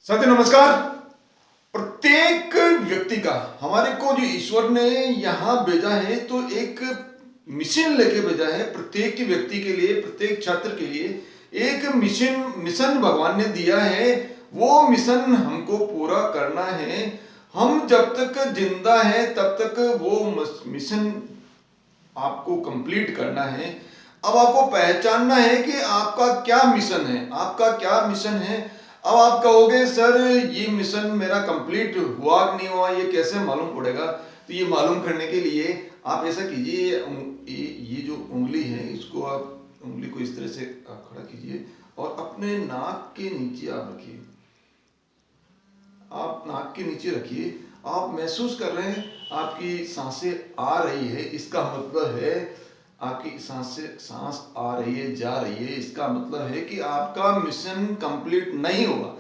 सत्य नमस्कार। प्रत्येक व्यक्ति का हमारे को जो ईश्वर ने यहाँ भेजा है तो एक मिशन लेके भेजा है। प्रत्येक व्यक्ति के लिए, प्रत्येक छात्र के लिए एक मिशन भगवान ने दिया है। वो मिशन हमको पूरा करना है। हम जब तक जिंदा है तब तक वो मिशन आपको कंप्लीट करना है। अब आपको पहचानना है कि आपका क्या मिशन है, आपका क्या मिशन है। अब आप कहोगे सर ये मिशन मेरा कंप्लीट हुआ कि नहीं हुआ, ये कैसे मालूम पड़ेगा? तो ये मालूम करने के लिए आप ऐसा कीजिए, ये जो उंगली है इसको आप उंगली को इस तरह से आप खड़ा कीजिए और अपने नाक के नीचे आप रखिए। आप नाक के नीचे रखिए। आप महसूस कर रहे हैं आपकी सांसें आ रही है, इसका मतलब है आपकी सांस आ रही है, जा रही है, इसका मतलब है कि आपका मिशन कंप्लीट नहीं हुआ।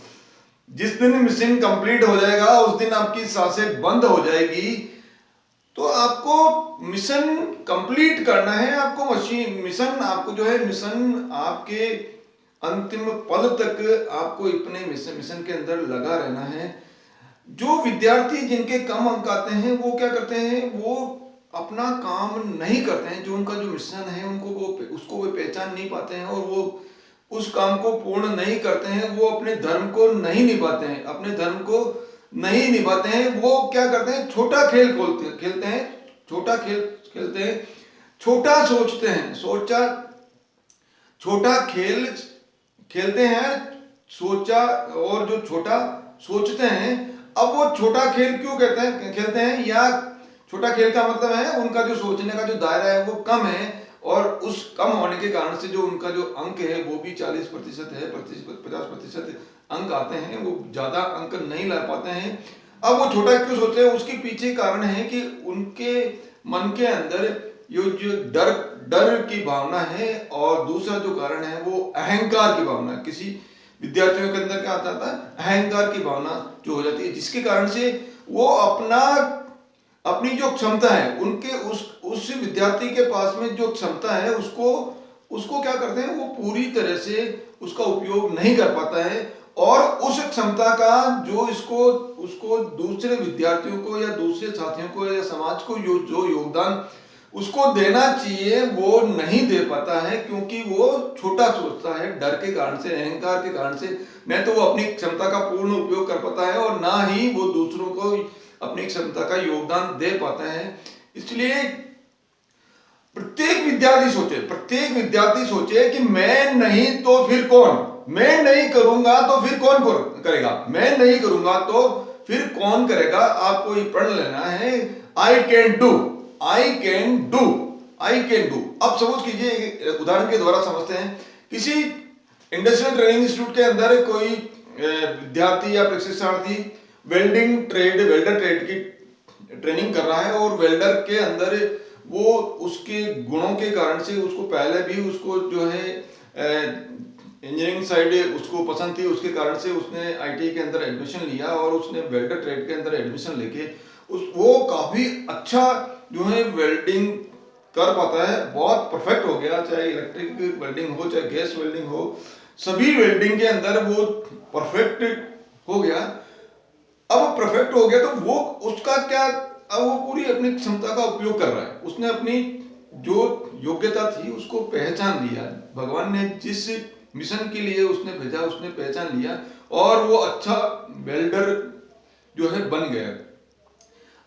जिस दिन मिशन कंप्लीट हो जाएगा उस दिन आपकी सांसें बंद हो जाएगी। तो आपको मिशन कंप्लीट करना है। आपको मिशन आपको जो है मिशन आपके अंतिम पल तक आपको अपने मिशन के अंदर लगा रहना है। जो विद्यार्थी जिनके कम अंक आते हैं वो क्या करते हैं, वो अपना काम नहीं करते हैं। जो उनका जो मिशन है उनको वो पहचान नहीं पाते हैं और वो उस काम को पूर्ण नहीं करते हैं। वो अपने धर्म को नहीं निभाते हैं, अपने धर्म को नहीं निभाते हैं। वो क्या करते हैं, छोटा खेल खेलते हैं, छोटा खेल खेलते हैं, छोटा सोचते हैं, छोटा खेल खेलते हैं, सोचा और जो छोटा सोचते हैं। अब वो छोटा खेल क्यों खेलते हैं, या छोटा खेल का मतलब है उनका जो सोचने का जो दायरा है वो कम है और उस कम होने के कारण से जो उनका जो अंक है वो भी 40% है, 50% अंक आते हैं, वो ज्यादा अंक नहीं ला पाते हैं। अब वो छोटा क्यों सोचते हैं, उसके पीछे कारण है कि उनके मन के अंदर ये जो डर की भावना है और दूसरा जो कारण है वो अहंकार की भावना है। किसी विद्यार्थियों के अंदर क्या आता था, अहंकार की भावना जो हो जाती है, जिसके कारण से वो अपनी जो क्षमता है उनके उस विद्यार्थी के पास में जो क्षमता है उसको क्या करते हैं, वो पूरी तरह से उसका उपयोग नहीं कर पाता है। और उस क्षमता का जो उसको दूसरे विद्यार्थियों को या दूसरे साथियों को या समाज को जो योगदान उसको देना चाहिए वो नहीं दे पाता है, क्योंकि वो छोटा सोचता है। डर के कारण से, अहंकार के कारण से न तो वो अपनी क्षमता का पूर्ण उपयोग कर पाता है और ना ही वो दूसरों को अपनी क्षमता का योगदान दे पाता है। इसलिए प्रत्येक विद्यार्थी सोचे कि मैं नहीं तो फिर कौन, मैं नहीं करूंगा तो फिर कौन करेगा, मैं नहीं करूंगा तो फिर कौन करेगा। आपको ये पढ़ लेना है, I can do, I can do, I can do. अब सपोज कीजिए, उदाहरण के द्वारा समझते हैं, किसी इंडस्ट्रियल ट्रेनिंग इंस्टीट्यूट के अंदर कोई विद्यार्थी या प्रशिक्षणार्थी वेल्डर ट्रेड की ट्रेनिंग कर रहा है और वेल्डर के अंदर वो उसके गुणों के कारण से उसको पहले भी उसको जो है इंजीनियरिंग साइड उसको पसंद थी, उसके कारण से उसने आईटीआई के अंदर एडमिशन लिया और उसने वेल्डर ट्रेड के अंदर एडमिशन लेके वो काफी अच्छा जो है वेल्डिंग कर पाता है, बहुत परफेक्ट हो गया। चाहे इलेक्ट्रिक वेल्डिंग हो चाहे गैस वेल्डिंग हो, सभी वेल्डिंग के अंदर वो परफेक्ट हो गया। अब परफेक्ट हो गया तो वो उसका क्या, अब वो पूरी अपनी क्षमता का उपयोग कर रहा है। उसने अपनी जो योग्यता थी उसको पहचान लिया। भगवान ने जिस मिशन के लिए उसने भेजा उसने पहचान लिया और वो अच्छा वेल्डर जो है बन गया।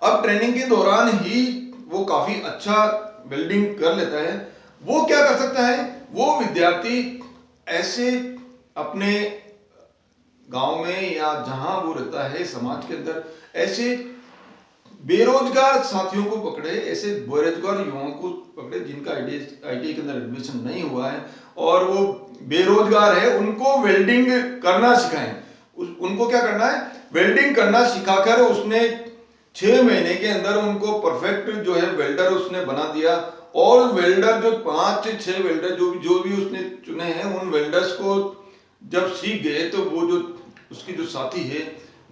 अब ट्रेनिंग के दौरान ही वो काफी अच्छा वेल्डिंग कर लेता है। वो क्या कर सकता है, वो विद्यार्थी ऐसे अपने गांव में या जहां वो रहता है समाज के अंदर ऐसे बेरोजगार साथियों को पकड़े, ऐसे बेरोजगार युवाओं को पकड़े जिनका आईटीआई के अंदर एडमिशन नहीं हुआ है और वो बेरोजगार है, उनको वेल्डिंग करना सिखाएं। उनको क्या करना है, वेल्डिंग करना सिखाकर उसने 6 महीने के अंदर उनको परफेक्ट जो है वेल्डर उसने बना दिया। और वेल्डर जो 5 से 6 वेल्डर जो भी उसने चुने हैं, उन वेल्डर्स को जब सीख गए तो वो जो उसके जो साथी है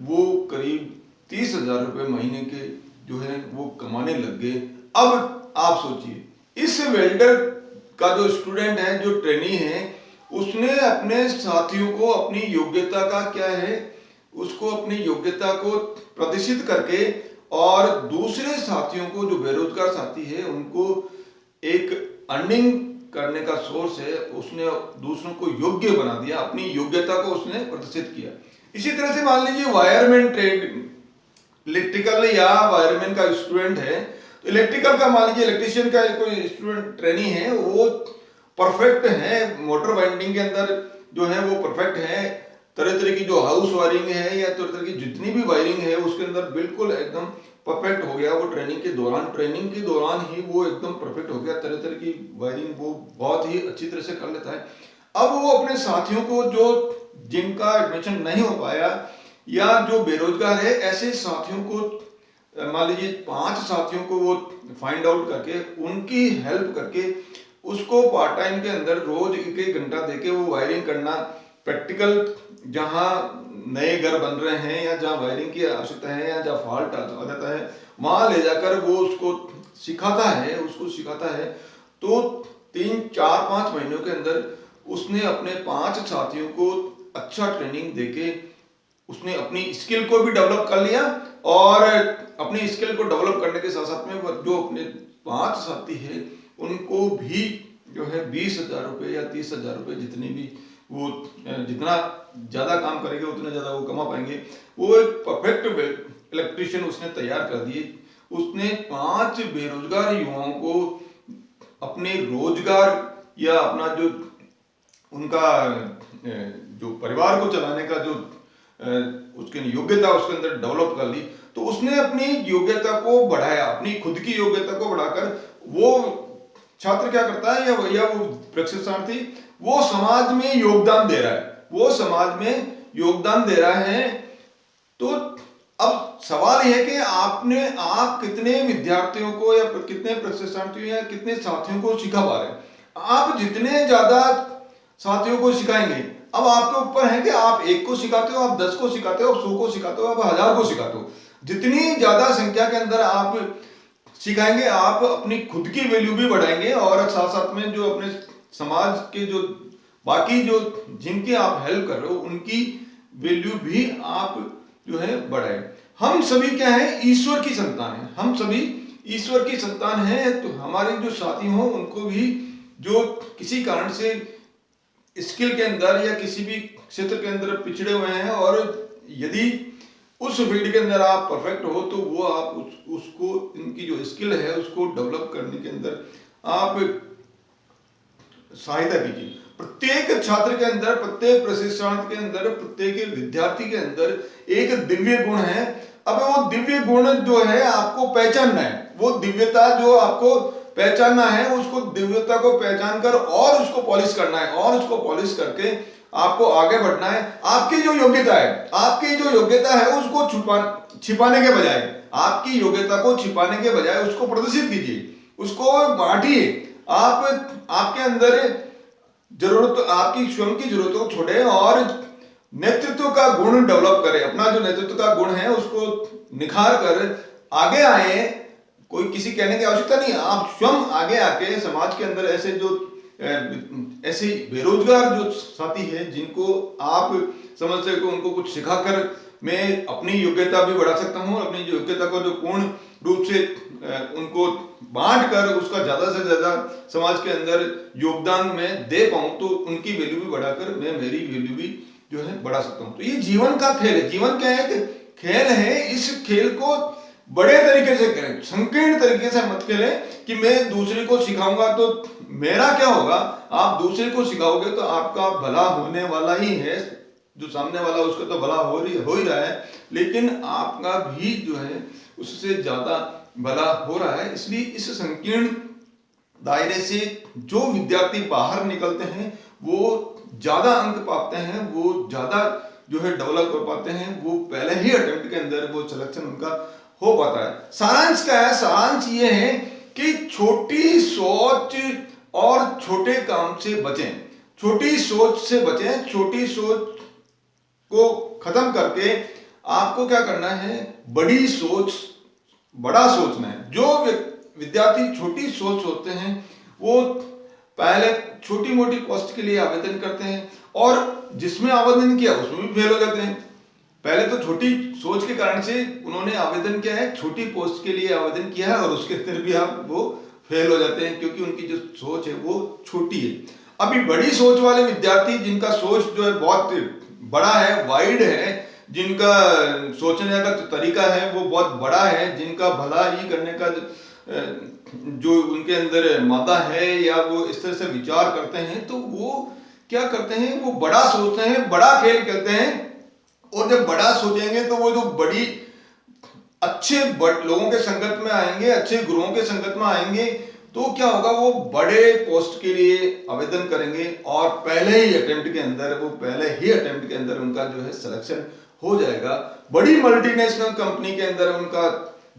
वो करीब 30,000 रुपये महीने के जो है वो कमाने लग गए। अब आप सोचिए, इस वेल्डर का जो स्टूडेंट है, जो ट्रेनी है, उसने अपने साथियों को अपनी योग्यता का क्या है उसको अपनी योग्यता को प्रदर्शित करके और दूसरे साथियों को, जो बेरोजगार साथी है, उनको एक अर्निंग करने का सोर्स है, उसने दूसरों को योग्य बना दिया, अपनी योग्यता को उसने प्रदर्शित किया। इसी तरह से मान लीजिए वायरमैन ट्रेड, इलेक्ट्रिकल या वायरमैन का स्टूडेंट है, तो इलेक्ट्रिकल का मान लीजिए इलेक्ट्रिशियन का कोई स्टूडेंट ट्रेनी है, वो परफेक्ट है मोटर वाइंडिंग के अंदर, जो है वो परफेक्ट है, तरह तरह की जो हाउस वायरिंग है या तरह तरह की जितनी भी वायरिंग है उसके अंदर बिल्कुल एकदम परफेक्ट हो गया वो ट्रेनिंग के दौरान ही वो एकदम परफेक्ट हो गया, तरह तरह की वायरिंग वो बहुत ही अच्छी तरह से कर लेता है। अब वो अपने साथियों को, जो जिनका एडमिशन नहीं हो पाया या जो बेरोजगार है, ऐसे साथियों को मान लीजिए 5 साथियों को वो फाइंड आउट करके उनकी हेल्प करके उसको पार्ट टाइम के अंदर रोज 1-1 घंटा देके वो वायरिंग करना, प्रैक्टिकल जहाँ नए घर बन रहे हैं या जहाँ वायरिंग की आवश्यकता है या जहाँ फॉल्ट आ जाता है, वहाँ ले जाकर वो उसको सिखाता है। तो 3-4-5 महीनों के अंदर उसने अपने 5 साथियों को अच्छा ट्रेनिंग देके उसने अपनी स्किल को भी डेवलप कर लिया, और अपनी स्किल को डेवलप करने के साथ साथ में जो अपने 5 साथी है उनको भी जो है 20,000 रुपये या 30,000 रुपये, जितनी भी वो जितना ज़्यादा काम करेंगे उतना ज़्यादा वो कमा पाएंगे। वो एक परफेक्ट इलेक्ट्रिशियन उसने तैयार कर दिए। उसने 5 बेरोजगार युवाओं को अपने रोजगार या अपना जो उनका जो परिवार को चलाने का जो उसकी योग्यता उसके अंदर डेवलप कर ली। तो उसने अपनी योग्यता को बढ़ाया, अपनी खुद की योग्यता को बढ़ाकर वो छात्र क्या करता है या वो प्रशिक्षणार्थी वो समाज में योगदान दे रहा है, तो अब सवाल यह है कि आप कितने विद्यार्थियों को या कितने प्रशिक्षणार्थियों या कितने साथियों को सिखा पा रहे हैं। आप जितने ज्यादा साथियों को सिखाएंगे, अब आपके ऊपर है कि आप 1 को सिखाते हो, आप 10 को सिखाते हो, आप 100 को सिखाते हो, आप 1000 को सिखाते हो। जितनी ज्यादा संख्या के अंदर आप सिखाएंगे, आप अपनी खुद की वैल्यू भी बढ़ाएंगे और साथ साथ में जो अपने समाज के जो बाकी जो जिनके आप हेल्प कर रहे हो उनकी वैल्यू भी आप जो है बढ़ाए। हम सभी क्या है, ईश्वर की संतान है, हम सभी ईश्वर की संतान है। तो हमारे जो साथी हो उनको भी जो किसी कारण से स्किल के अंदर या किसी भी क्षेत्र के अंदर पिछड़े हुए हैं, और यदि उस फील्ड के अंदर आप परफेक्ट हो तो वो आप उसको इनकी जो स्किल है उसको डेवलप करने के अंदर आप सहायता कीजिए। प्रत्येक छात्र के अंदर, प्रत्येक प्रशिक्षणार्थी के अंदर, प्रत्येक विद्यार्थी के अंदर एक दिव्य गुण है। अब वो दिव्य गुण जो है आपको पहचानना है, वो दिव्यता जो आपको पहचानना है, उसको दिव्यता को पहचान कर और उसको पॉलिश करना है, और उसको पॉलिश करके आपको आगे बढ़ना है। आपकी जो योग्यता है उसको छिपाने के बजाय, आपकी योग्यता को छिपाने के बजाय उसको प्रदर्शित कीजिए, उसको बांटिए। आपके अंदर आपकी स्वयं की जरूरतों को छोड़े और नेतृत्व का गुण डेवलप करें। अपना जो नेतृत्व का गुण है उसको निखार कर आगे आए। कोई किसी कहने की आवश्यकता नहीं, आप स्वयं आगे आके समाज के अंदर ऐसे बेरोजगार जो साथी हैं जिनको आप समझते हो कि उनको कुछ सिखाकर मैं अपनी योग्यता भी बढ़ा सकता हूँ, अपनी योग्यता को जो पूर्ण रूप से उनको बांट कर उसका ज्यादा से ज्यादा समाज के अंदर योगदान में दे पाऊं, तो उनकी वैल्यू भी बढ़ाकर मैं मेरी वैल्यू भी जो है बढ़ा सकता हूं। तो ये जीवन का खेल है। जीवन क्या है? खेल है। इस खेल को बड़े तरीके से करें, संकीर्ण तरीके से मत खेलें कि मैं दूसरे को सिखाऊंगा तो मेरा क्या होगा। आप दूसरे को सिखाओगे तो आपका भला होने वाला ही है, जो सामने वाला उसका तो भला हो ही रहा है, लेकिन आपका भी जो है उससे ज्यादा भला हो रहा है। इसलिए इस संकीर्ण दायरे से जो विद्यार्थी बाहर निकलते हैं वो ज्यादा अंक पाते हैं, वो ज्यादा जो है डेवलप कर पाते हैं, वो पहले ही अटेम्प्ट के अंदर वो सिलेक्शन उनका हो पाता है। सारांश क्या है? सारांश ये है कि छोटी सोच और छोटे काम से बचें, छोटी सोच से बचें। छोटी सोच को खत्म करके आपको क्या करना है? बड़ी सोच, बड़ा सोचना है। जो विद्यार्थी छोटी सोच सोचते हैं वो पहले छोटी मोटी पोस्ट के लिए आवेदन करते हैं और जिसमें आवेदन किया उसमें भी फेल हो जाते हैं। पहले तो छोटी सोच के कारण से उन्होंने आवेदन किया है, छोटी पोस्ट के लिए आवेदन किया है और उसके अंदर भी आप वो फेल हो जाते हैं क्योंकि उनकी जो सोच है वो छोटी है। अभी बड़ी सोच वाले विद्यार्थी जिनका सोच जो है बहुत बड़ा है, वाइड है, जिनका सोचने का जो तरीका है वो बहुत बड़ा है, जिनका भला ही करने का जो उनके अंदर मादा है या वो इस तरह से विचार करते हैं, तो वो क्या करते हैं, वो बड़ा सोचते हैं, बड़ा खेल खेलते हैं। और जब बड़ा सोचेंगे तो वो जो बड़ी अच्छे लोगों के संगत में आएंगे, अच्छे गुरुओं के संगत में आएंगे, तो क्या होगा, वो बड़े पोस्ट के लिए आवेदन करेंगे और पहले ही अटेम्प्ट के अंदर उनका जो है सिलेक्शन हो जाएगा। बड़ी मल्टीनेशनल कंपनी के अंदर उनका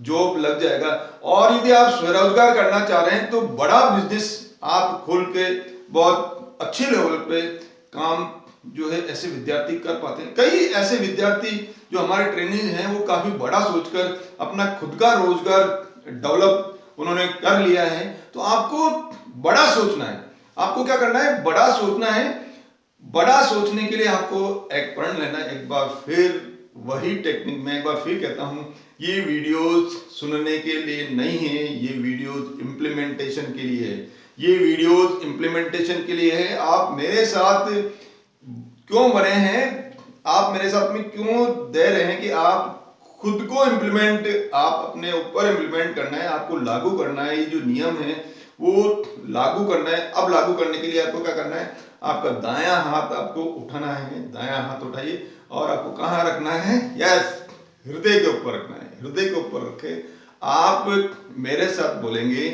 जॉब लग जाएगा। और यदि आप स्वरोजगार करना चाह रहे हैं तो बड़ा बिजनेस आप खोल के बहुत अच्छे लेवल पे काम जो है ऐसे विद्यार्थी कर पाते हैं। कई ऐसे विद्यार्थी जो हमारे ट्रेनिंग हैं वो काफी बड़ा सोचकर अपना खुद का रोजगार डेवलप उन्होंने कर लिया है। तो आपको बड़ा सोचना है, आपको क्या करना है, बड़ा सोचना है। बड़ा सोचने के लिए आपको एक प्रण लेना है। एक बार फिर वही टेक्निक मैं एक बार फिर कहता हूं, ये वीडियोस सुनने के लिए नहीं है, ये वीडियोस इम्प्लीमेंटेशन के लिए है। ये वीडियोस इम्प्लीमेंटेशन के लिए है। आप मेरे साथ क्यों बने हैं, आप मेरे साथ में क्यों दे रहे हैं कि आप खुद को इम्प्लीमेंट, आप अपने ऊपर इम्प्लीमेंट करना है, आपको लागू करना है। ये जो नियम है वो लागू करना है। अब लागू करने के लिए आपको क्या करना है, आपका दायां हाथ आपको उठाना है, दायां हाथ उठाइए और आपको कहाँ रखना है, यस, हृदय के ऊपर रखना है। हृदय के ऊपर रखे आप मेरे साथ बोलेंगे,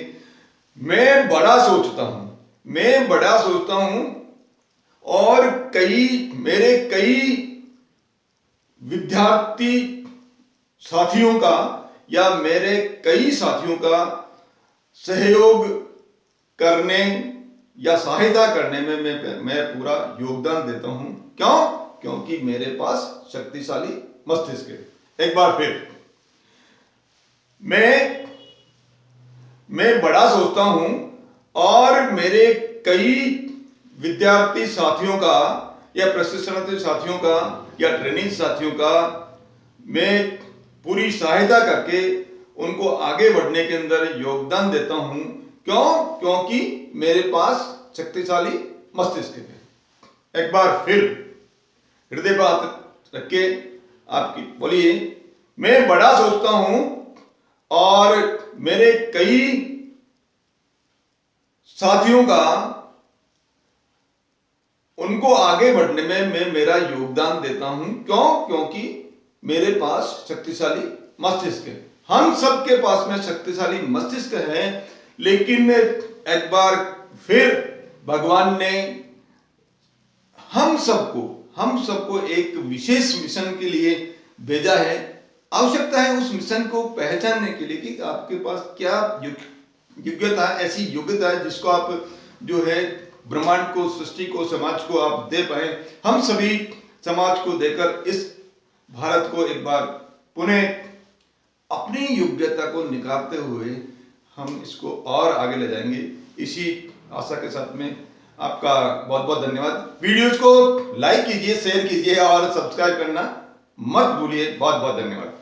मैं बड़ा सोचता हूं, मैं बड़ा सोचता हूं और मेरे कई विद्यार्थी साथियों का या मेरे कई साथियों का सहयोग करने या सहायता करने में मैं पूरा योगदान देता हूं। क्यों? क्योंकि मेरे पास शक्तिशाली मस्तिष्क है। एक बार फिर, मैं बड़ा सोचता हूं और मेरे कई विद्यार्थी साथियों का या प्रशिक्षणार्थी साथियों का या ट्रेनिंग साथियों का मैं पूरी सहायता करके उनको आगे बढ़ने के अंदर योगदान देता हूं। क्यों? क्योंकि मेरे पास शक्तिशाली मस्तिष्क है। एक बार फिर हृदय पर हाथ रख के आपकी बोलिए, मैं बड़ा सोचता हूं और मेरे कई साथियों का उनको आगे बढ़ने में मैं मेरा योगदान देता हूं। क्यों? क्योंकि मेरे पास शक्तिशाली मस्तिष्क है। हम सबके पास में शक्तिशाली मस्तिष्क है, लेकिन एक बार फिर भगवान ने हम सबको एक विशेष मिशन के लिए भेजा है। आवश्यकता है उस मिशन को पहचानने के लिए कि आपके पास क्या योग्यता, ऐसी योग्यता है जिसको आप जो है ब्रह्मांड को, सृष्टि को, समाज को आप दे पाए। हम सभी समाज को देकर इस भारत को एक बार पुनः अपनी योग्यता को निखारते हुए हम इसको और आगे ले जाएंगे। इसी आशा के साथ में आपका बहुत बहुत धन्यवाद। वीडियोस को लाइक कीजिए, शेयर कीजिए और सब्सक्राइब करना मत भूलिए। बहुत बहुत धन्यवाद।